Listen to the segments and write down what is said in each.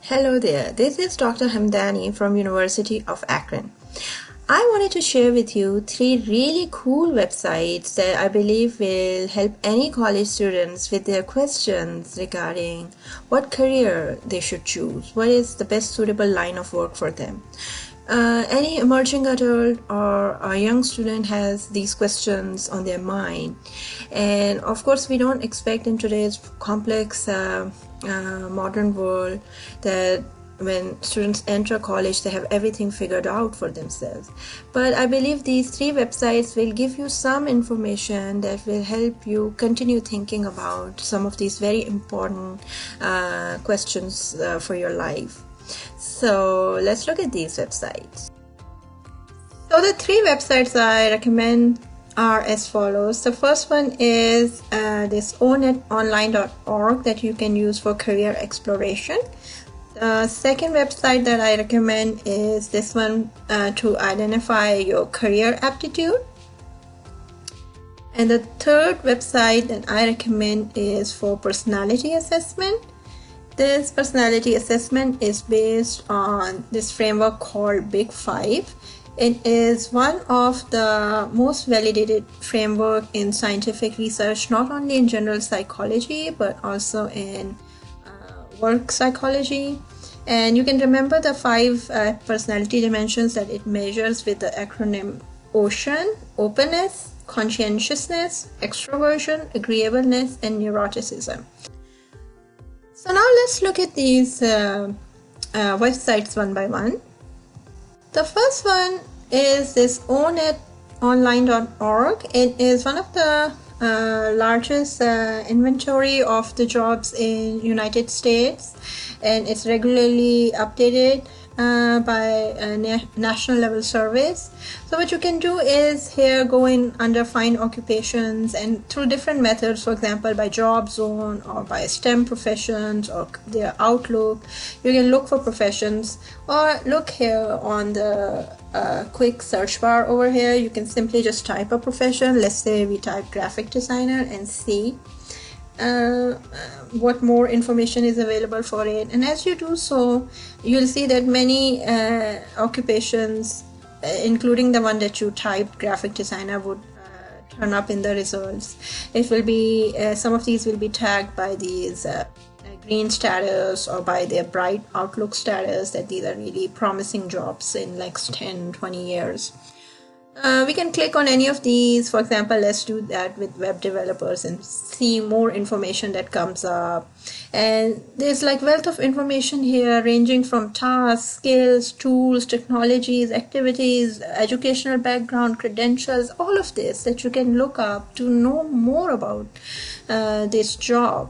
Hello there, this is Dr. Hamdani from University of Akron. I wanted to share with you 3 really cool websites that I believe will help any college students with their questions regarding what career they should choose, what is the best suitable line of work for them. Any emerging adult or a young student has these questions on their mind, and of course we don't expect in today's complex modern world that when students enter college they have everything figured out for themselves. But I believe these 3 websites will give you some information that will help you continue thinking about some of these very important questions for your life. So let's look at these websites. So the 3 websites I recommend are as follows. The first one is this onetonline.org that you can use for career exploration. The second website that I recommend is this one to identify your career aptitude. And the third website that I recommend is for personality assessment. This personality assessment is based on this framework called Big 5. It is one of the most validated framework in scientific research, not only in general psychology, but also in work psychology. And you can remember the 5 personality dimensions that it measures with the acronym OCEAN: openness, conscientiousness, extroversion, agreeableness, and neuroticism. So now let's look at these websites one by one. The first one is this onetonline.org. It is one of the largest inventory of the jobs in United States, and it's regularly updated by national level surveys. So what you can do is here go in under find occupations, and through different methods, for example by job zone or by STEM professions or their outlook, you can look for professions, or look here on the quick search bar over here. You can simply just type a profession. Let's say we type graphic designer and see what more information is available for it. And as you do so, you'll see that many occupations, including the one that you typed, graphic designer, would turn up in the results. It will be some of these will be tagged by these green status or by their bright outlook status, that these are really promising jobs in like 10-20 years. We can click on any of these. For example, let's do that with web developers and see more information that comes up. And there's like wealth of information here, ranging from tasks, skills, tools, technologies, activities, educational background, credentials, all of this that you can look up to know more about this job.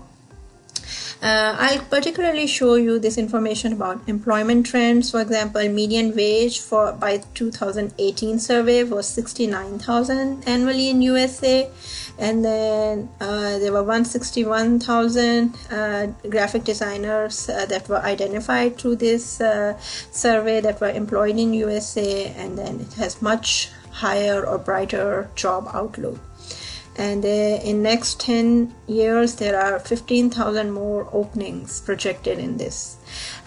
I'll particularly show you this information about employment trends. For example, median wage by 2018 survey was $69,000 annually in USA, and then there were 161,000 graphic designers that were identified through this survey that were employed in USA, and then it has much higher or brighter job outlook. And in next 10 years there are 15,000 more openings projected in this.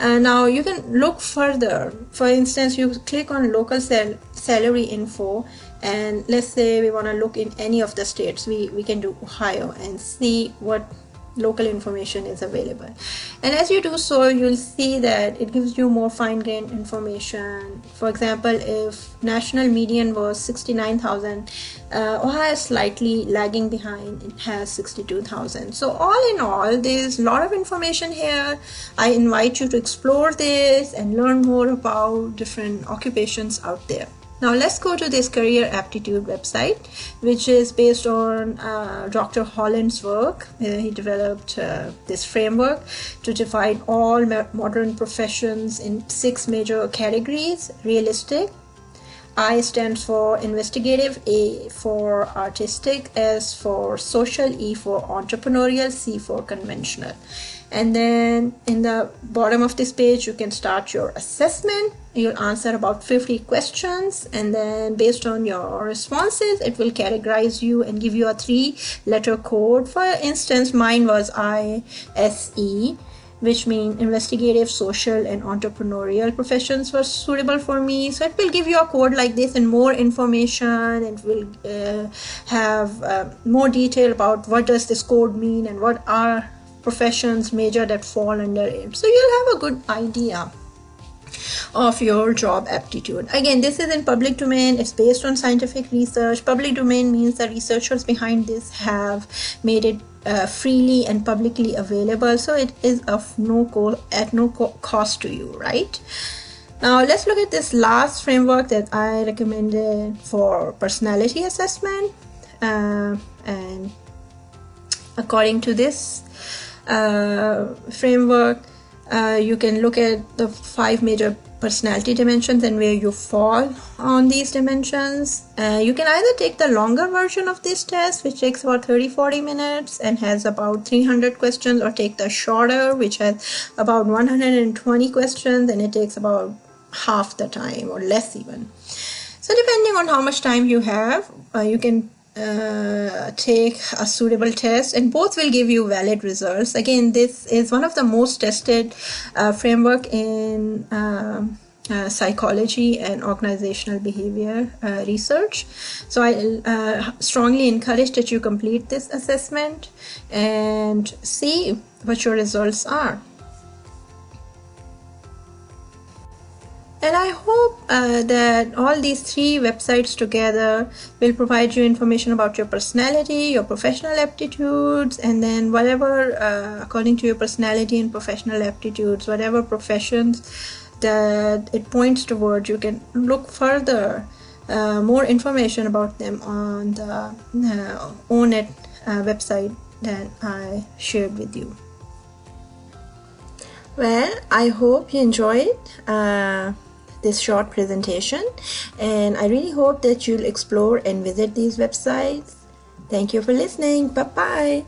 Now you can look further. For instance, you click on local salary info, and let's say we want to look in any of the states. We can do Ohio and see what local information is available. And as you do so, you'll see that it gives you more fine-grained information. For example, if national median was 69,000, Ohio is slightly lagging behind. It has 62,000. So all in all, there's a lot of information here. I invite you to explore this and learn more about different occupations out there. Now let's go to this career aptitude website, which is based on Dr. Holland's work. He developed this framework to divide all modern professions in 6 major categories. Realistic, I stands for investigative, A for artistic, S for social, E for entrepreneurial, C for conventional. And then in the bottom of this page, you can start your assessment. You'll answer about 50 questions, and then based on your responses, it will categorize you and give you a 3-letter code. For instance, mine was ISE. which mean investigative, social, and entrepreneurial professions were suitable for me. So it will give you a code like this and more information. It will have more detail about what does this code mean and what are professions major that fall under it. So you'll have a good idea of your job aptitude. Again, this is in public domain. It's based on scientific research. Public domain means the researchers behind this have made it freely and publicly available, so it is of no cost to you, right? Now let's look at this last framework that I recommended for personality assessment. And according to this framework, you can look at the 5 major personality dimensions and where you fall on these dimensions. You can either take the longer version of this test, which takes about 30-40 minutes and has about 300 questions, or take the shorter, which has about 120 questions and it takes about half the time or less even. So depending on how much time you have, you can take a suitable test, and both will give you valid results. Again, this is one of the most tested framework in psychology and organizational behavior research. So I strongly encourage that you complete this assessment and see what your results are. And I hope that all these 3 websites together will provide you information about your personality, your professional aptitudes, and then whatever, according to your personality and professional aptitudes, whatever professions that it points towards, you can look further, more information about them on the ONET website that I shared with you. Well, I hope you enjoyed this short presentation, and I really hope that you'll explore and visit these websites. Thank you for listening. Bye bye.